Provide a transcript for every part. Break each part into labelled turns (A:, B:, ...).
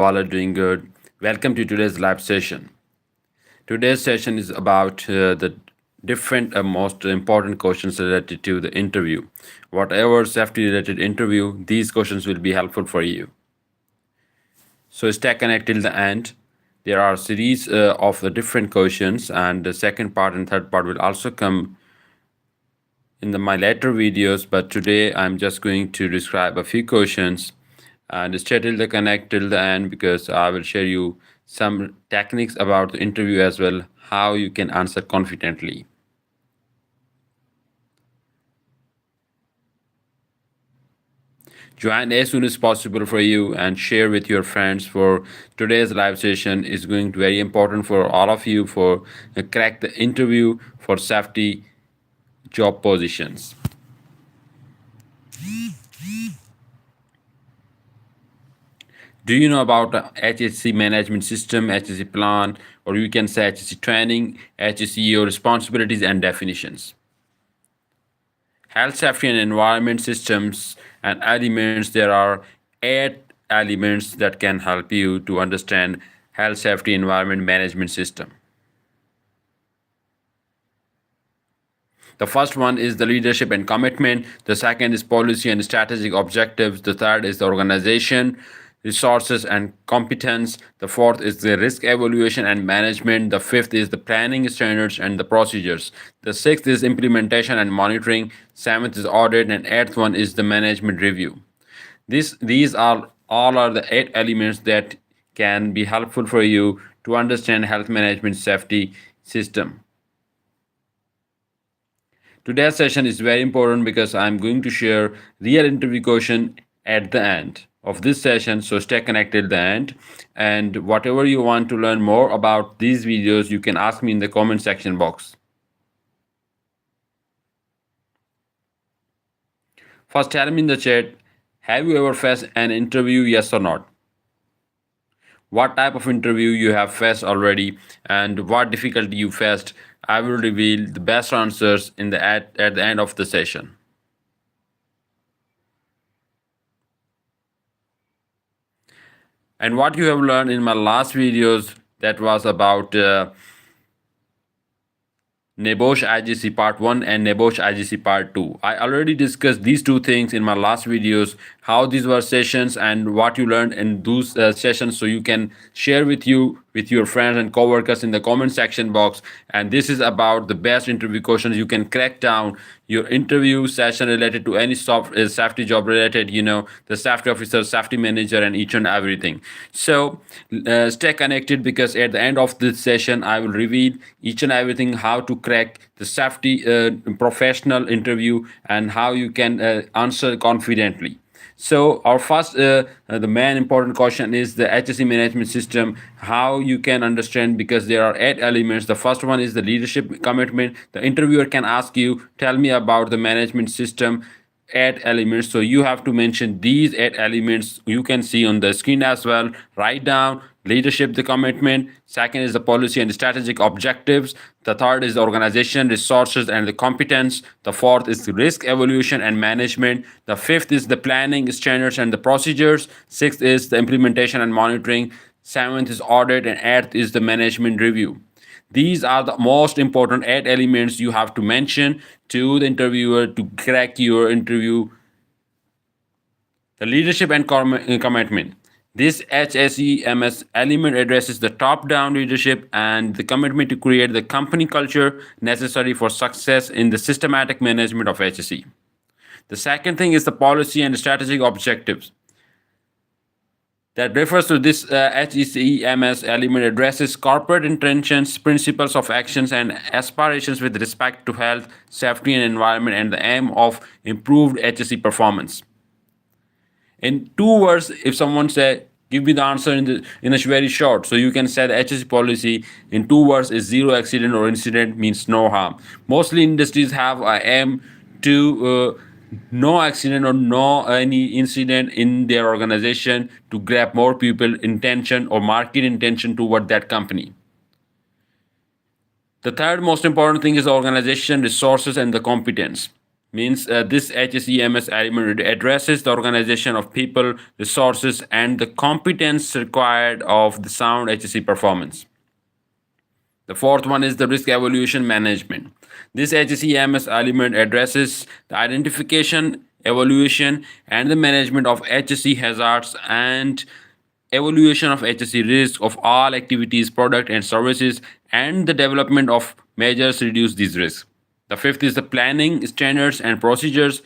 A: all are doing good. Welcome to today's live session. Today's session is about the different most important questions related to the interview. Whatever safety related interview, these questions will be helpful for you. So stay connected till the end. There are a series of the different questions, and the second part and third part will also come in my later videos. But today I'm just going to describe a few questions and stay till the connect till the end because I will share you some techniques about the interview as well, how you can answer confidently. Join as soon as possible for you and share with your friends for today's live session is going to be very important for all of you for crack the interview for safety job positions. Do you know about HSC management system, HSC plan, or you can say HSC training, HSCO responsibilities and definitions? Health, safety, and environment systems and elements. There are 8 elements that can help you to understand health, safety, environment management system. The first one is the leadership and commitment. The second is policy and strategic objectives. The third is the organization, resources, and competence. The fourth is the risk evaluation and management. The fifth is the planning standards and the procedures. The sixth is implementation and monitoring. Seventh is audit, and eighth one is the management review. These are all are the 8 elements that can be helpful for you to understand health management safety system. Today's session is very important because I'm going to share real interview question at the end of this session. So stay connected at the end. And whatever you want to learn more about these videos, you can ask me in the comment section box. First, tell me in the chat, have you ever faced an interview, yes or not? What type of interview you have faced already and what difficulty you faced. I will reveal the best answers at the end of the session. And what you have learned in my last videos, that was about NEBOSH IGC Part 1 and NEBOSH IGC Part 2. I already discussed these two things in my last videos, how these were sessions and what you learned in those sessions, so you can share with your friends and coworkers in the comment section box. And this is about the best interview questions you can crack down your interview session related to any safety job related, the safety officer, safety manager, and each and everything. So stay connected because at the end of this session I will reveal each and everything, how to crack the safety professional interview and how you can answer confidently. So our first, the main important question is the HSE management system, how you can understand, because there are 8 elements. The first one is the leadership commitment. The interviewer can ask you, tell me about the management system, 8 elements. So you have to mention these 8 elements. You can see on the screen as well. Write down leadership, the commitment. Second is the policy and strategic objectives. The third is the organization, resources, and the competence. The fourth is the risk evaluation and management. The fifth is the planning standards and the procedures. Sixth is the implementation and monitoring. Seventh is audit, and eighth is the management review. These are the most important 8 elements you have to mention to the interviewer to crack your interview. The leadership and commitment. This HSEMS element addresses the top-down leadership and the commitment to create the company culture necessary for success in the systematic management of HSE. The second thing is the policy and strategic objectives. That refers to this HECMS element addresses corporate intentions, principles of actions, and aspirations with respect to health, safety, and environment, and the aim of improved HSE performance. In 2 words, if someone say, give me the answer in a very short, so you can say the HSE policy in 2 words is zero accident or incident, means no harm. Mostly industries have a aim to no accident or no any incident in their organization to grab more people intention or market intention toward that company. The third most important thing is the organization, resources, and the competence. Means this HSEMS element addresses the organization of people, resources, and the competence required of the sound HSE performance. The fourth one is the risk evaluation management. This HSEMS element addresses the identification, evaluation, and the management of HSE hazards and evaluation of HSE risk of all activities, product, and services, and the development of measures to reduce these risks. The fifth is the planning, standards, and procedures.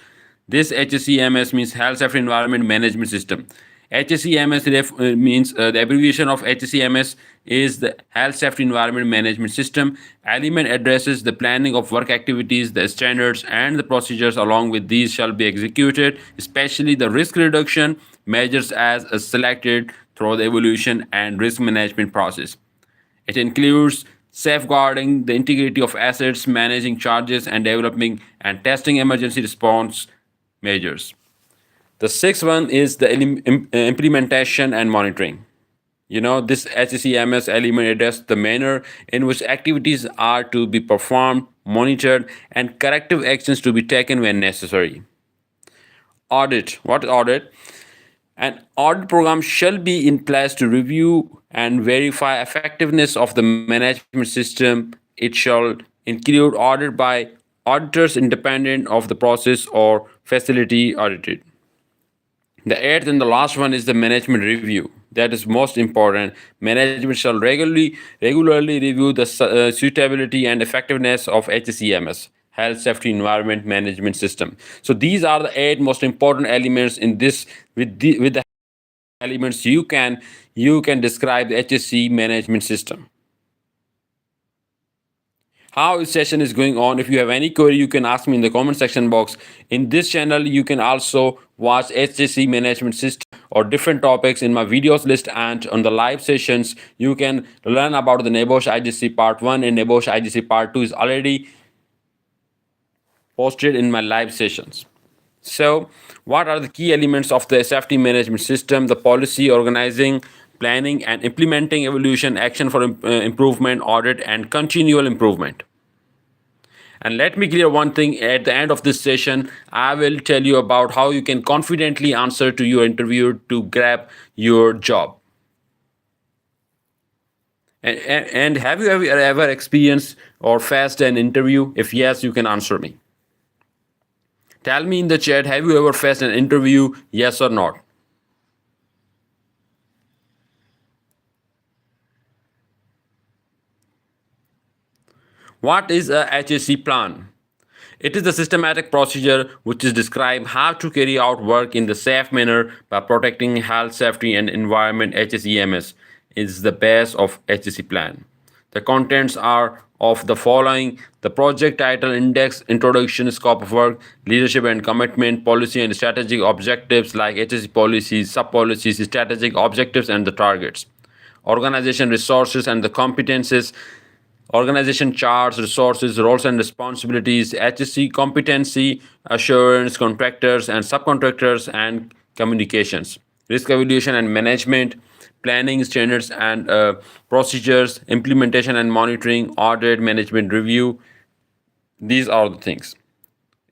A: This HSEMS means Health Safety Environment Management System. HSEMS means the abbreviation of HSEMS is the Health Safety Environment Management System. Element addresses the planning of work activities, the standards, and the procedures along with these shall be executed, especially the risk reduction measures as selected through the evaluation and risk management process. It includes safeguarding the integrity of assets, managing charges, and developing and testing emergency response measures. The sixth one is the implementation and monitoring. This HCMS element addresses the manner in which activities are to be performed, monitored, and corrective actions to be taken when necessary. Audit. What audit? An audit program shall be in place to review and verify effectiveness of the management system. It shall include audit by auditors independent of the process or facility audited. The eighth and the last one is the management review. That is most important. Management shall regularly review the suitability and effectiveness of HCMS, Health Safety Environment Management System. So these are the eight most important elements in this. With the elements, you can describe the HSC management system. How this session is going on. If you have any query, you can ask me in the comment section box. In this channel, you can also watch HSC management system or different topics in my videos list, and on the live sessions, you can learn about the NEBOSH IGC Part 1 and NEBOSH IGC Part 2 is already posted in my live sessions. So, what are the key elements of the safety management system? The policy, organizing, planning, and implementing evaluation, action for improvement, audit, and continual improvement. And let me clear one thing at the end of this session. I will tell you about how you can confidently answer to your interviewer to grab your job. And have you ever experienced or faced an interview? If yes, you can answer me. Tell me in the chat, have you ever faced an interview? Yes or not? What is a HSE plan? It is a systematic procedure which is describe how to carry out work in the safe manner by protecting health, safety, and environment. HSEMS is the base of HSE plan. The contents are of the following: the project title, index, introduction, scope of work, leadership and commitment, policy and strategic objectives like HSE policies, sub-policies, strategic objectives, and the targets. Organization, resources, and the competences. Organization charts, resources, roles and responsibilities, HSE competency, assurance, contractors and subcontractors, and communications. Risk evaluation and management, planning, standards and procedures, implementation and monitoring, audit, management review. These are the things.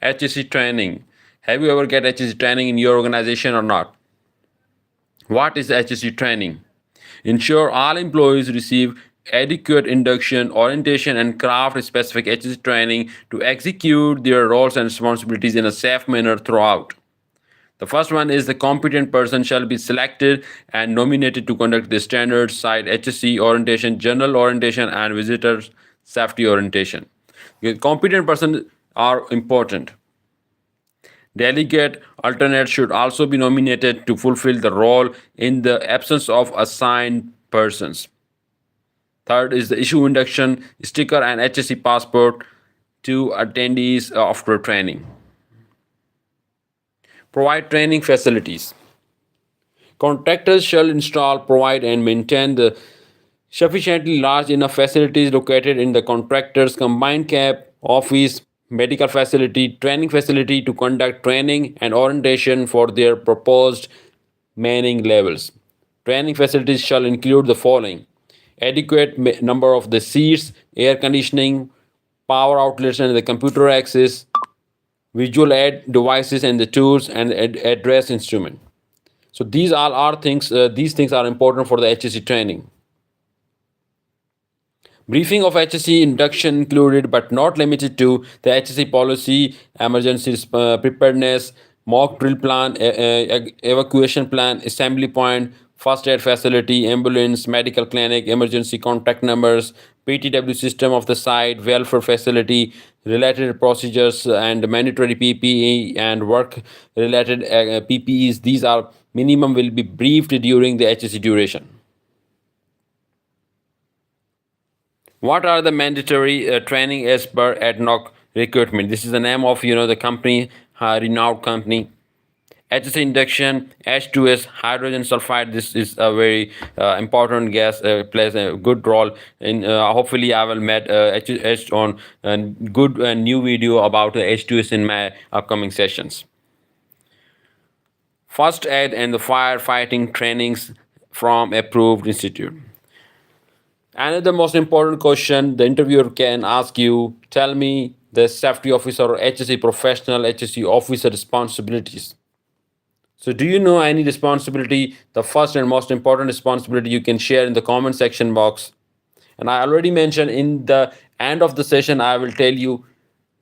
A: HSE training. Have you ever get HSE training in your organization or not? What is HSE training? Ensure all employees receive adequate induction, orientation, and craft specific HSE training to execute their roles and responsibilities in a safe manner throughout. The first one is the competent person shall be selected and nominated to conduct the standard side HSE orientation, general orientation, and visitors safety orientation. The competent person are important. Delegate alternate should also be nominated to fulfill the role in the absence of assigned persons. Third is the issue induction sticker and HSE passport to attendees after training. Provide training facilities. Contractors shall install, provide, and maintain the sufficiently large enough facilities located in the contractor's combined camp, office, medical facility, training facility to conduct training and orientation for their proposed manning levels. Training facilities shall include the following: adequate number of the seats, air conditioning, power outlets, and the computer access. visual aid devices and the tools, and address instrument. So these all are things. These things are important for the HSE training. Briefing of HSE induction included but not limited to the HSE policy, emergency preparedness, mock drill plan, evacuation plan, assembly point, first aid facility, ambulance, medical clinic, emergency contact numbers, PTW system of the site, welfare facility, related procedures, and mandatory PPE and work related PPEs. These are minimum will be briefed during the HSE duration. What are the mandatory training as per ADNOC recruitment? This is the name of the company, renowned company. HSC induction, H2S, hydrogen sulfide. This is a very important gas, plays a good role in. Hopefully, I will make H on a good new video about H2S in my upcoming sessions. First aid and the firefighting trainings from approved institute. Another most important question the interviewer can ask you: tell me the safety officer or HSE professional, HSE officer responsibilities. So, do you know any responsibility? The first and most important responsibility you can share in the comment section box. And I already mentioned in the end of the session, I will tell you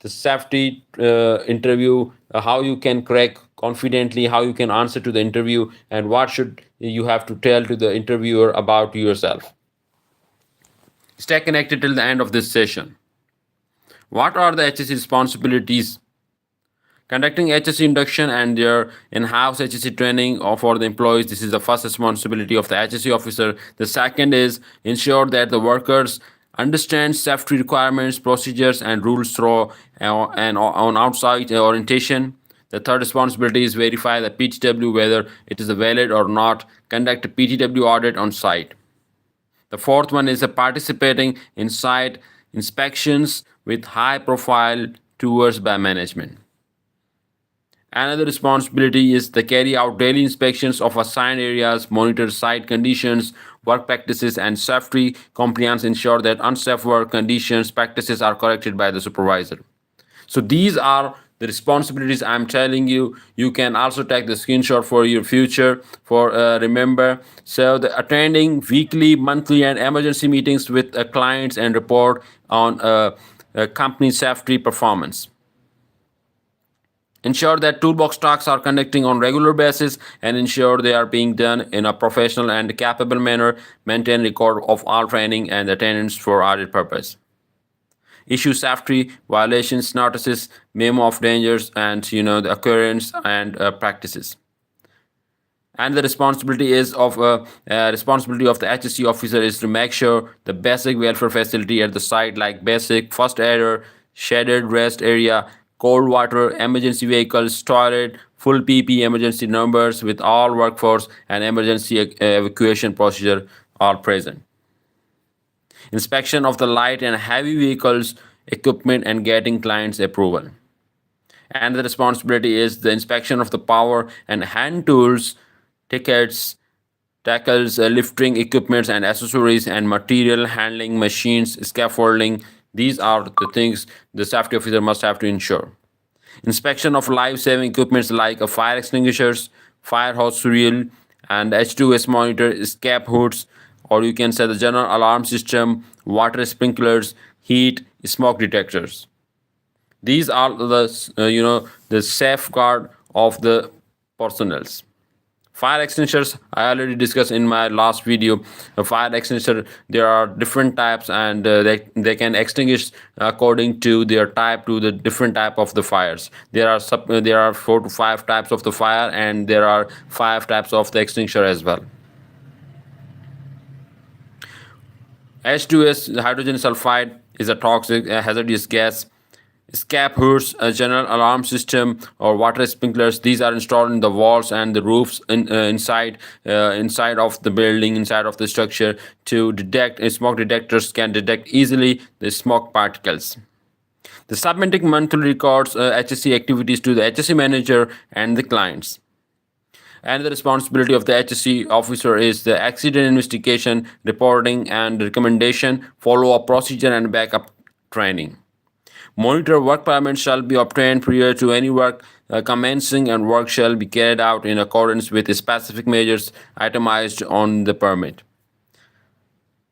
A: the safety interview, how you can crack confidently, how you can answer to the interview, and what should you have to tell to the interviewer about yourself. Stay connected till the end of this session. What are the HSE responsibilities? Conducting HSE induction and their in-house HSE training for the employees. This is the first responsibility of the HSE officer. The second is ensure that the workers understand safety requirements, procedures, and rules through and on outside orientation. The third responsibility is verify the PTW whether it is valid or not. Conduct a PTW audit on site. The fourth one is participating in site inspections with high profile tours by management. Another responsibility is to carry out daily inspections of assigned areas, monitor site conditions, work practices, and safety compliance, ensure that unsafe work conditions, practices are corrected by the supervisor. So these are the responsibilities I'm telling you. You can also take the screenshot for your future. For remember, so the attending weekly, monthly, and emergency meetings with clients and report on company safety performance. Ensure that toolbox talks are conducting on regular basis and ensure they are being done in a professional and capable manner. Maintain record of all training and attendance for audit purpose. Issue safety violations notices, memo of dangers, and the occurrence and practices. And the responsibility is of responsibility of the HSE officer is to make sure the basic welfare facility at the site, like basic first aid, shaded rest area, cold water, emergency vehicles, toilet, full PP emergency numbers with all workforce, and emergency evacuation procedure are present. Inspection of the light and heavy vehicles, equipment, and getting clients approval. And the responsibility is the inspection of the power and hand tools, tickets, tackles, lifting equipments and accessories, and material handling machines, scaffolding. These are the things the safety officer must have to ensure. Inspection of life-saving equipments like fire extinguishers, fire hose reel, and H2S monitor, escape hoods, or you can say the general alarm system, water sprinklers, heat, smoke detectors. These are the safeguard of the personnels. Fire extinguishers, I already discussed in my last video. A fire extinguisher, there are different types, and they can extinguish according to their type, to the different type of the fires. There are 4 to 5 types of the fire, and there are 5 types of the extinguisher as well. H2S, hydrogen sulfide, is a toxic hazardous gas. Escape hoods, a general alarm system, or water sprinklers. These are installed in the walls and the roofs inside of the building, inside of the structure, to detect. Smoke detectors can detect easily the smoke particles. The submitting monthly records HSE activities to the HSE manager and the clients. And the responsibility of the HSE officer is the accident investigation, reporting, and recommendation, follow-up procedure, and backup training. Monitor work permits shall be obtained prior to any work commencing, and work shall be carried out in accordance with specific measures itemized on the permit.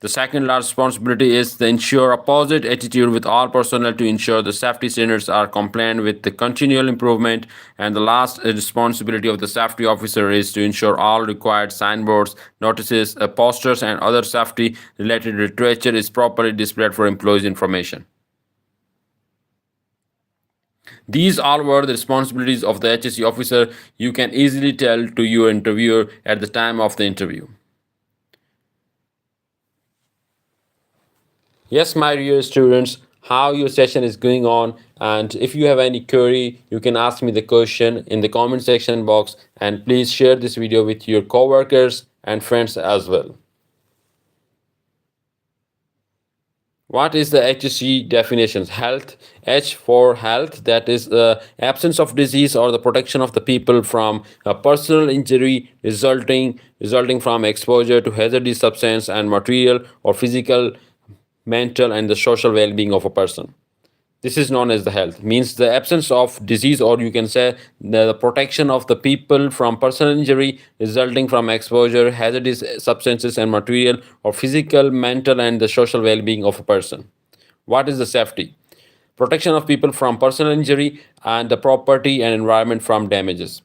A: The second large responsibility is to ensure a positive attitude with all personnel to ensure the safety standards are compliant with the continual improvement. And the last responsibility of the safety officer is to ensure all required signboards, notices, posters, and other safety related literature is properly displayed for employees' information. These all were the responsibilities of the HSE officer. You can easily tell to your interviewer at the time of the interview. Yes, my dear students, how your session is going on, and if you have any query, you can ask me the question in the comment section box, and please share this video with your coworkers and friends as well. What is the HSE definitions? Health, H for health, that is the absence of disease or the protection of the people from a personal injury resulting from exposure to hazardous substance and material, or physical, mental, and the social well-being of a person. This is known as the health, means the absence of disease, or you can say the protection of the people from personal injury resulting from exposure, hazardous substances and material, or physical, mental, and the social well-being of a person. What is the safety? Protection of people from personal injury and the property and environment from damages.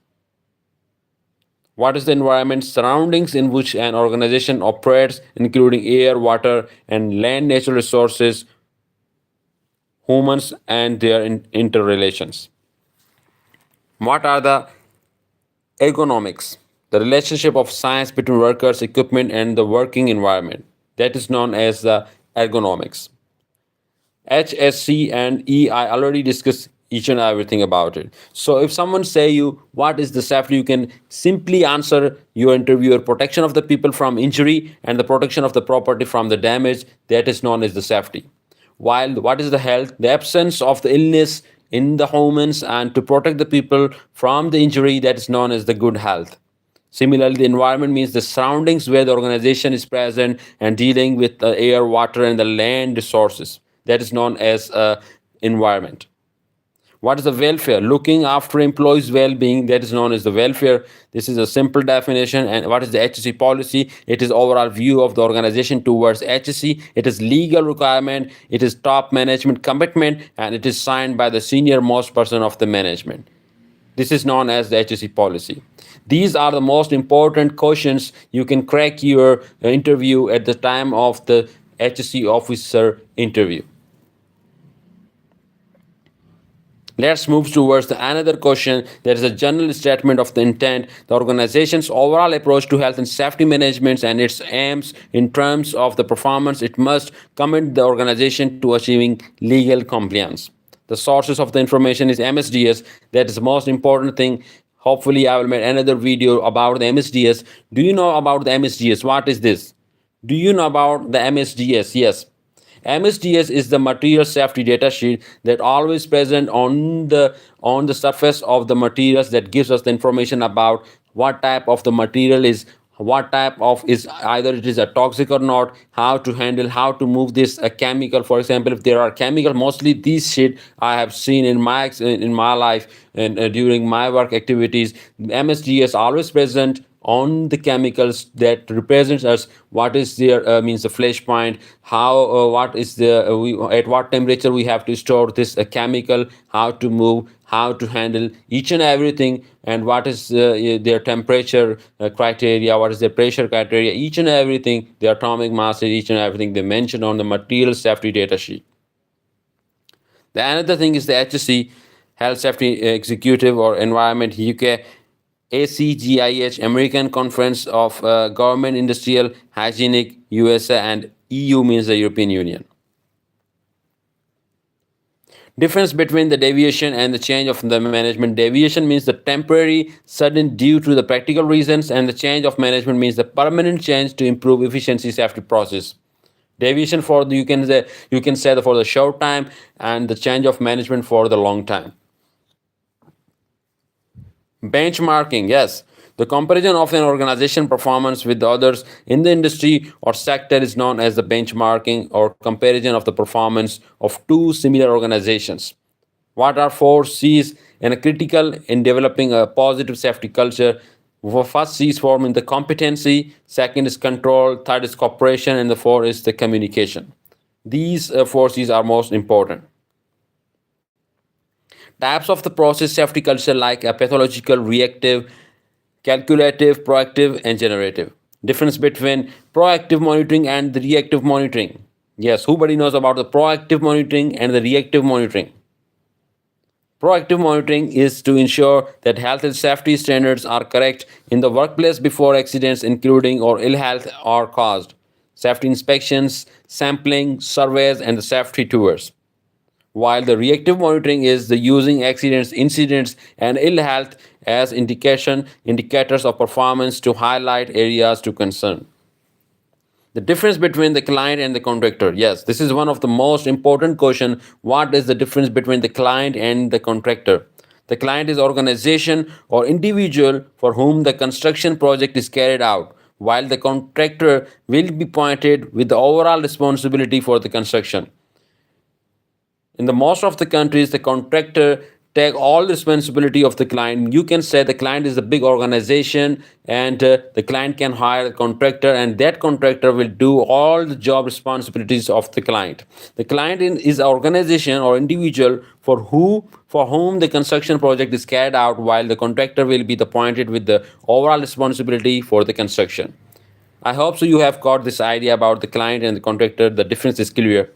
A: What is the environment? Surroundings in which an organization operates, including air, water, and land, natural resources, humans, and their interrelations. What are the ergonomics? The relationship of science between workers, equipment, and the working environment. That is known as the ergonomics. HSC and E, I already discussed each and everything about it. So if someone say you what is the safety, you can simply answer your interviewer: protection of the people from injury and the protection of the property from the damage. That is known as the safety. While what is the health? The absence of the illness in the humans and to protect the people from the injury. That is known as the good health. Similarly, the environment means the surroundings where the organization is present and dealing with the air, water, and the land resources. That is known as environment. What is the welfare? Looking after employees' well-being. That is known as the welfare. This is a simple definition. And what is the HSE policy? It is overall view of the organization towards HSE. It is legal requirement. It is top management commitment, and it is signed by the senior most person of the management. This is known as the HSE policy. These are the most important questions you can crack your interview at the time of the HSE officer interview. Let's move towards the another question. There is a general statement of the intent, the organization's overall approach to health and safety management and its aims in terms of the performance. It must commit the organization to achieving legal compliance. The sources of the information is MSDS. That is the most important thing. Hopefully, I will make another video about the MSDS. Do you know about the MSDS? What is this? Do you know about the MSDS? Yes. MSDS is the material safety data sheet that always present on the surface of the materials, that gives us the information about what type of the material is, what type of is, either it is a toxic or not, how to handle, how to move this a chemical. For example, if there are chemical, mostly these shit I have seen in my life and during my work activities. MSDS always present on the chemicals that represents us what is their means the flash point, how what is the at what temperature we have to store this chemical, how to move, how to handle each and everything, and what is their temperature criteria, what is their pressure criteria, each and everything, the atomic mass, each and everything they mention on the material safety data sheet. The another thing is the HSE, Health Safety Executive or Environment UK, ACGIH, American Conference of Government Industrial Hygienic, USA, and EU means the European Union. Difference between the deviation and the change of the management. Deviation means the temporary, sudden due to the practical reasons, and the change of management means the permanent change to improve efficiency safety process. Deviation for the, you can say for the short time, and the change of management for the long time. Benchmarking, yes. The comparison of an organization performance with the others in the industry or sector is known as the benchmarking or comparison of the performance of two similar organizations. What are four C's and critical in developing a positive safety culture? First C is forming the competency, second is control, third is cooperation, and the fourth is the communication. These four C's are most important. Types of the process safety culture like a pathological, reactive, calculative, proactive, and generative. Difference between proactive monitoring and the reactive monitoring. Yes, who knows about the proactive monitoring and the reactive monitoring? Proactive monitoring is to ensure that health and safety standards are correct in the workplace before accidents, including or ill health, are caused. Safety inspections, sampling, surveys, and the safety tours. While the reactive monitoring is the using accidents, incidents, and ill health as indicators of performance to highlight areas to concern. The difference between the client and the contractor. Yes, this is one of the most important question. What is the difference between the client and the contractor? The client is organization or individual for whom the construction project is carried out, while the contractor will be pointed with the overall responsibility for the construction. In the most of the countries, the contractor take all responsibility of the client. You can say the client is a big organization, and the client can hire a contractor, and that contractor will do all the job responsibilities of the client. The client is an organization or individual for whom the construction project is carried out, while the contractor will be appointed with the overall responsibility for the construction. I hope so you have got this idea about the client and the contractor. The difference is clear.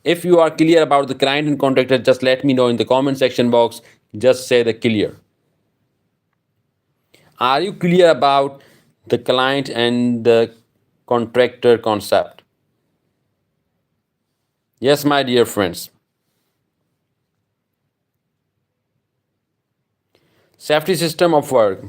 A: If you are clear about the client and contractor, just let me know in the comment section box. Just say the clear. Are you clear about the client and the contractor concept? Yes, my dear friends. Safety system of work.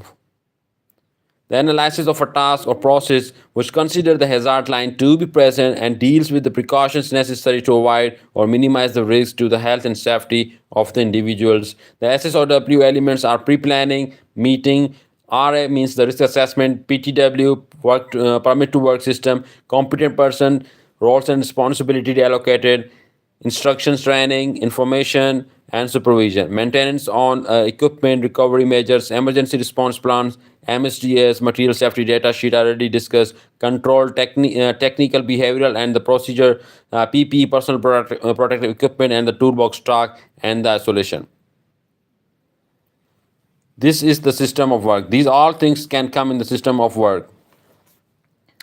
A: The analysis of a task or process which considers the hazard line to be present and deals with the precautions necessary to avoid or minimize the risk to the health and safety of the individuals. The SSOW elements are pre-planning, meeting, RA means the risk assessment, PTW, permit to work system, competent person, roles and responsibility allocated, instructions, training, information, and supervision, maintenance on equipment, recovery measures, emergency response plans, MSDS, material safety data sheet already discussed, control, technical, behavioral, and the procedure, PPE, personal protective equipment, and the toolbox stock, and the isolation. This is the system of work. These all things can come in the system of work.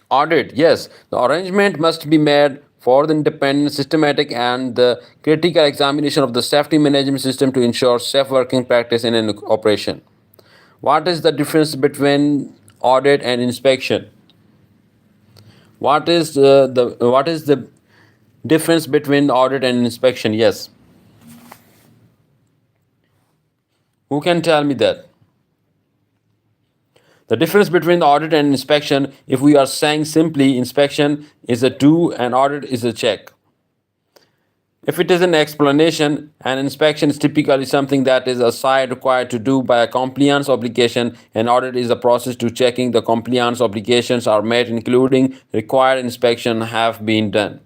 A: Audit, yes, the arrangement must be made for the independent, systematic, and the critical examination of the safety management system to ensure safe working practice in an operation. What is the difference between audit and inspection? What is the difference between audit and inspection? Yes. Who can tell me that? The difference between the audit and inspection, if we are saying simply inspection is a do and audit is a check. If it is an explanation, an inspection is typically something that is a side required to do by a compliance obligation. An audit is a process to checking the compliance obligations are met, including required inspection have been done.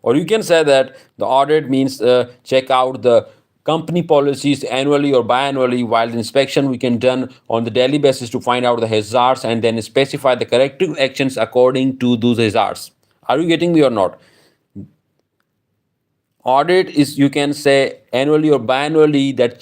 A: Or you can say that the audit means check out the company policies annually or biannually, while the inspection we can done on the daily basis to find out the hazards and then specify the corrective actions according to those hazards. Are you getting me or not? Audit is, you can say, annually or biannually, that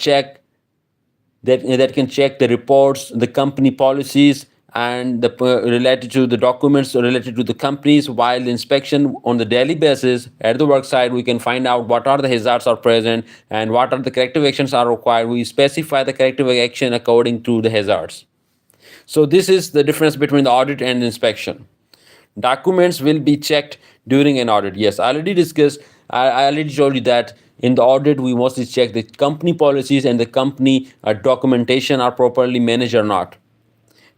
A: can check the reports, the company policies, and the related to the documents related to the companies, while the inspection on the daily basis at the work site we can find out what are the hazards are present and what are the corrective actions are required. We specify the corrective action according to the hazards. So this is the difference between the audit and inspection. Documents will be checked during an audit. Yes, I already discussed, I already told you that in the audit we mostly check the company policies and the company documentation are properly managed or not.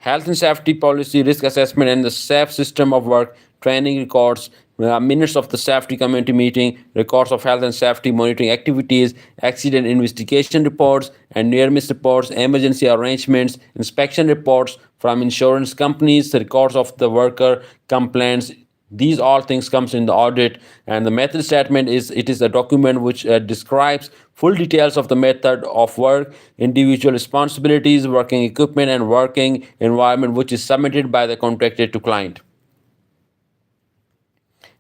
A: Health and safety policy, risk assessment, and the safe system of work training records, minutes of the safety community meeting, records of health and safety monitoring activities, accident investigation reports and near miss reports, emergency arrangements, inspection reports from insurance companies, records of the worker complaints. These all things comes in the audit. And the method statement is, it is a document which describes full details of the method of work, individual responsibilities, working equipment and working environment, which is submitted by the contractor to client.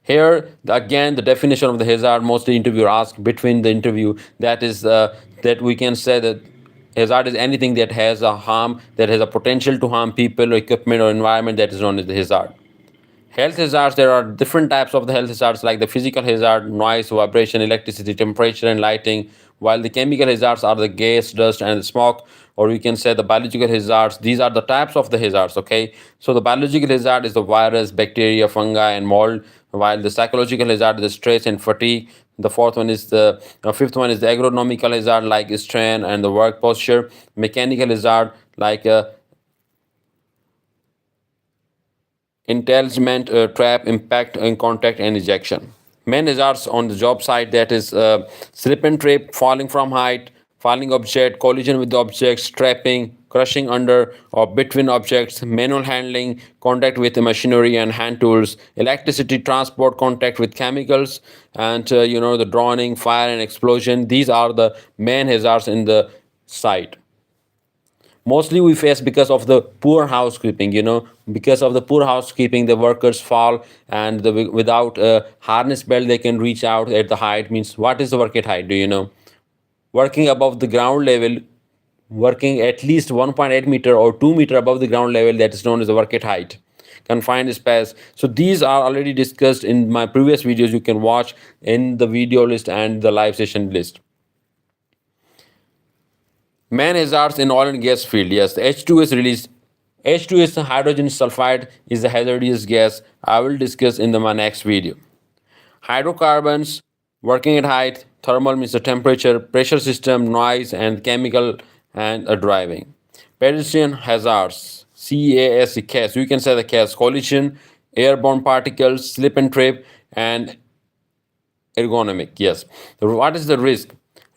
A: Here again, the definition of the hazard, mostly interviewer ask between the interview, that is that we can say that hazard is anything that has a harm, that has a potential to harm people or equipment or environment, that is known as the hazard. Health hazards, there are different types of the health hazards, like the physical hazard, noise, vibration, electricity, temperature, and lighting, while the chemical hazards are the gas, dust, and smoke, or we can say the biological hazards. These are the types of the hazards, okay? So the biological hazard is the virus, bacteria, fungi, and mold, while the psychological hazard is the stress and fatigue. The fifth one is the agronomical hazard, like strain and the work posture. Mechanical hazard, like entanglement, trap, impact, and contact and ejection. Main hazards on the job site, that is slip and trip, falling from height, falling object, collision with the objects, trapping, crushing under or between objects, manual handling, contact with the machinery and hand tools, electricity transport, contact with chemicals, and the drowning, fire, and explosion. These are the main hazards in the site. Mostly we face because of the poor housekeeping. Because of the poor housekeeping, the workers fall, and without a harness belt they can reach out at the height. Means, what is the work at height, do you know? Working above the ground level, working at least 1.8 meter or 2 meter above the ground level, that is known as the work at height. Confined space. So these are already discussed in my previous videos. You can watch in the video list and the live session list. Main hazards in oil and gas field. Yes, the H2 is released. H2 is hydrogen sulfide, is a hazardous gas. I will discuss in my next video. Hydrocarbons, working at height, thermal means the temperature, pressure system, noise, and chemical and driving. Pedestrian hazards, CAS, you can say the CAS, collision, airborne particles, slip and trip, and ergonomic. Yes. What is the risk?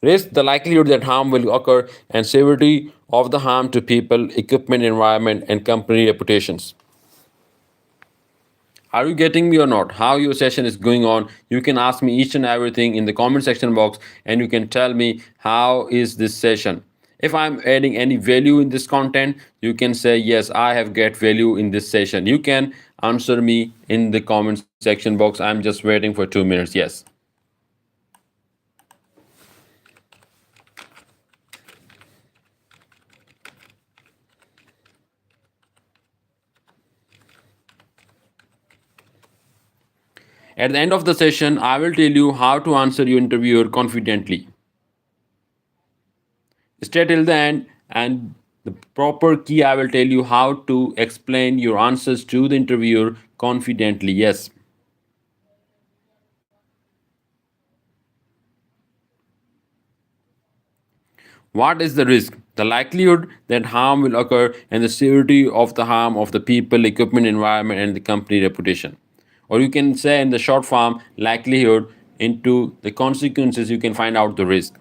A: Risk, the likelihood that harm will occur and severity of the harm to people, equipment, environment, and company reputations. Are you getting me or not? How your session is going on? You can ask me each and everything in the comment section box, and you can tell me how is this session. If I'm adding any value in this content, you can say, yes, I have get value in this session. You can answer me in the comment section box. I'm just waiting for 2 minutes. Yes. At the end of the session, I will tell you how to answer your interviewer confidently. Stay till the end, and the proper key, I will tell you how to explain your answers to the interviewer confidently. Yes. What is the risk? The likelihood that harm will occur and the severity of the harm of the people, equipment, environment, and the company reputation. Or you can say in the short form, likelihood into the consequences, you can find out the risk.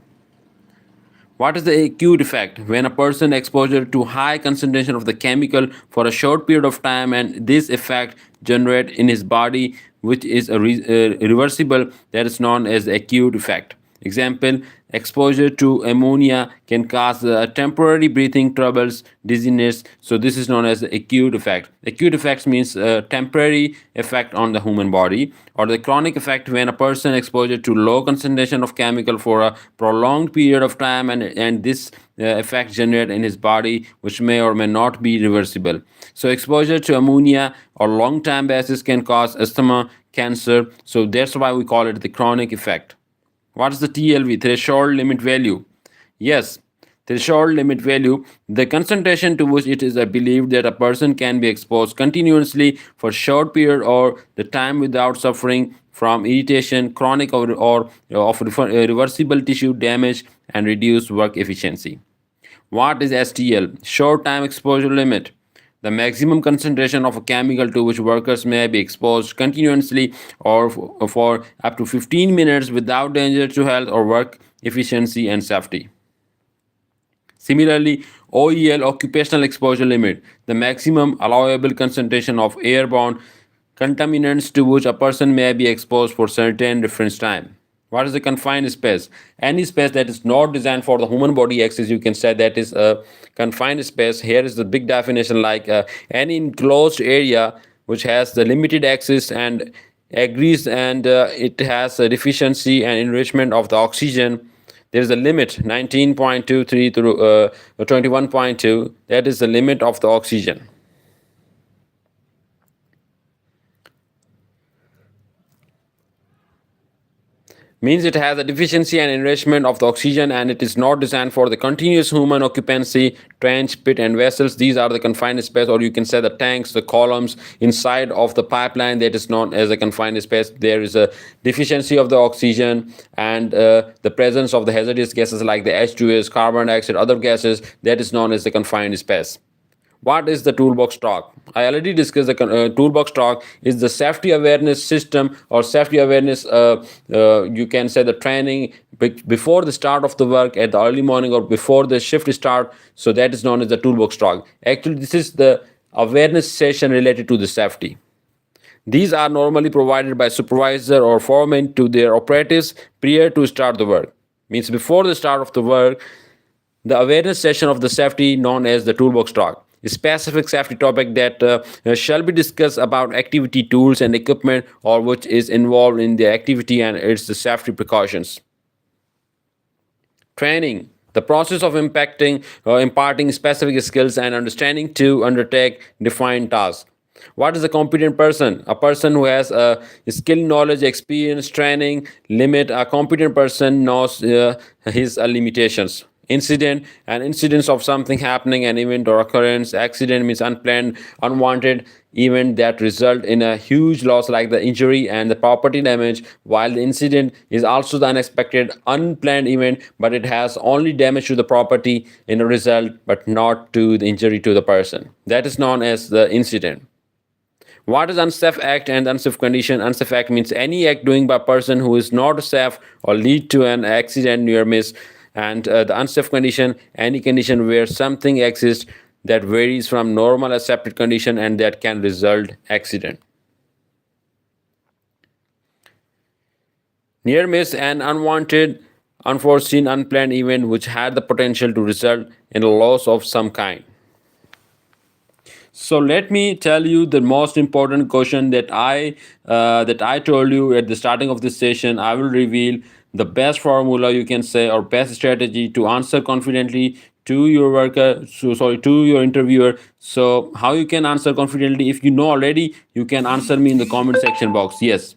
A: What is the acute effect? When a person exposure to high concentration of the chemical for a short period of time, and this effect generate in his body, which is irreversible, that is known as acute effect. Example, exposure to ammonia can cause temporary breathing troubles, dizziness. So this is known as the acute effect. Acute effects means temporary effect on the human body. Or the chronic effect, when a person exposure to low concentration of chemical for a prolonged period of time, and this effect generate in his body, which may or may not be reversible. So exposure to ammonia or long time basis can cause asthma, cancer. So that's why we call it the chronic effect. What is the TLV, threshold limit value? Yes, threshold limit value, the concentration to which it is believed that a person can be exposed continuously for short period or the time without suffering from irritation, chronic or of reversible tissue damage, and reduced work efficiency. What is STL? Short time exposure limit. the maximum concentration of a chemical to which workers may be exposed continuously or for up to 15 minutes without danger to health or work efficiency and safety. Similarly, OEL occupational exposure limit, the maximum allowable concentration of airborne contaminants to which a person may be exposed for certain reference time. What is the confined space? Any space that is not designed for the human body access, you can say that is a confined space. Here is the big definition like any enclosed area which has the limited access and agrees and it has a deficiency and enrichment of the oxygen. There is a limit 19.23 through 21.2. That is the limit of the oxygen. Means it has a deficiency and enrichment of the oxygen and it is not designed for the continuous human occupancy. Trench, pit and vessels, these are the confined space, or you can say the tanks, the columns inside of the pipeline, that is known as a confined space. There is a deficiency of the oxygen and the presence of the hazardous gases like the H2S, carbon dioxide, other gases, that is known as the confined space. What is the toolbox talk? I already discussed the toolbox talk is the safety awareness system or safety awareness, you can say the training before the start of the work at the early morning or before the shift start. So that is known as the toolbox talk. Actually, this is the awareness session related to the safety. These are normally provided by supervisor or foreman to their operatives prior to start the work. Means before the start of the work, the awareness session of the safety known as the toolbox talk. A specific safety topic that shall be discussed about activity tools and equipment or which is involved in the activity and its safety precautions. Training, the process of imparting specific skills and understanding to undertake defined tasks. What is a competent person? A person who has a skill, knowledge, experience, training, limit. A competent person knows his limitations. Incident, an incidence of something happening, an event or occurrence. Accident means unplanned, unwanted event that result in a huge loss like the injury and the property damage, while the incident is also the unexpected, unplanned event, but it has only damage to the property in a result, but not to the injury to the person. That is known as the incident. What is unsafe act and unsafe condition? Unsafe act means any act doing by a person who is not safe or lead to an accident, near miss. And the unsafe condition, any condition where something exists that varies from normal accepted condition and that can result accident. Near miss, an unwanted, unforeseen, unplanned event which had the potential to result in a loss of some kind. So let me tell you the most important question that I told you at the starting of this session. I will reveal the best formula, you can say, or best strategy to answer confidently to your worker. So sorry, to your interviewer. So how you can answer confidently? If you know already, you can answer me in the comment section box. Yes.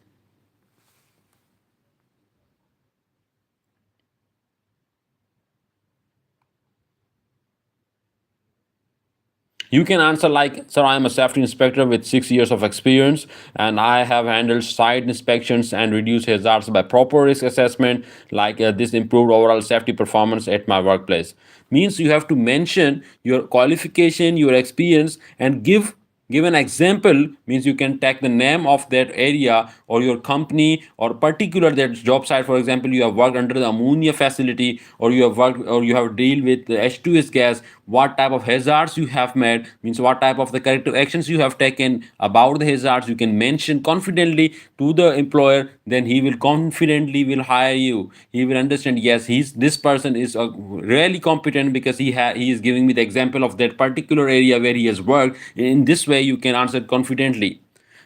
A: You can answer like, sir, I am a safety inspector with 6 years of experience, and I have handled site inspections and reduced hazards by proper risk assessment. Like this improved overall safety performance at my workplace. Means you have to mention your qualification, your experience, and give an example. Means you can take the name of that area or your company or particular that job site. For example, you have worked under the ammonia facility, or you have worked or you have deal with the H2S gas. What type of hazards you have met, means what type of the corrective actions you have taken about the hazards. You can mention confidently to the employer, then he will confidently will hire you. He will understand, yes, he's this person is really competent because he is giving me the example of that particular area where he has worked. In this way you can answer confidently.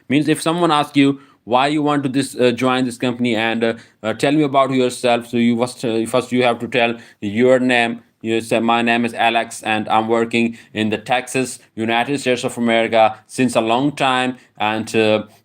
A: Means if someone asks you why you want to this join this company and tell me about yourself, so you first you have to tell your name. You say, my name is Alex and I'm working in the Texas, United States of America since a long time. And,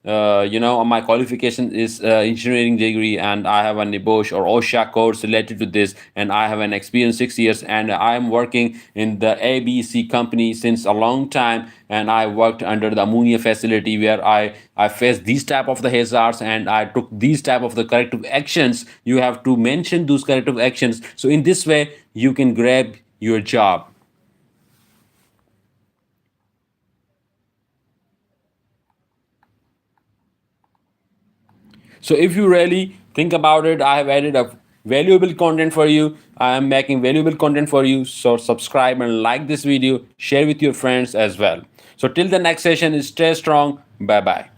A: my qualification is engineering degree and I have a NEBOSH or OSHA course related to this. And I have an experience 6 years and I'm working in the ABC company since a long time. And I worked under the ammonia facility where I faced these type of the hazards and I took these type of the corrective actions. You have to mention those corrective actions. So in this way, you can grab your job. So if you really think about it, I have added a valuable content for you. I am making valuable content for you. So subscribe and like this video, share with your friends as well. So till the next session, stay strong. Bye bye.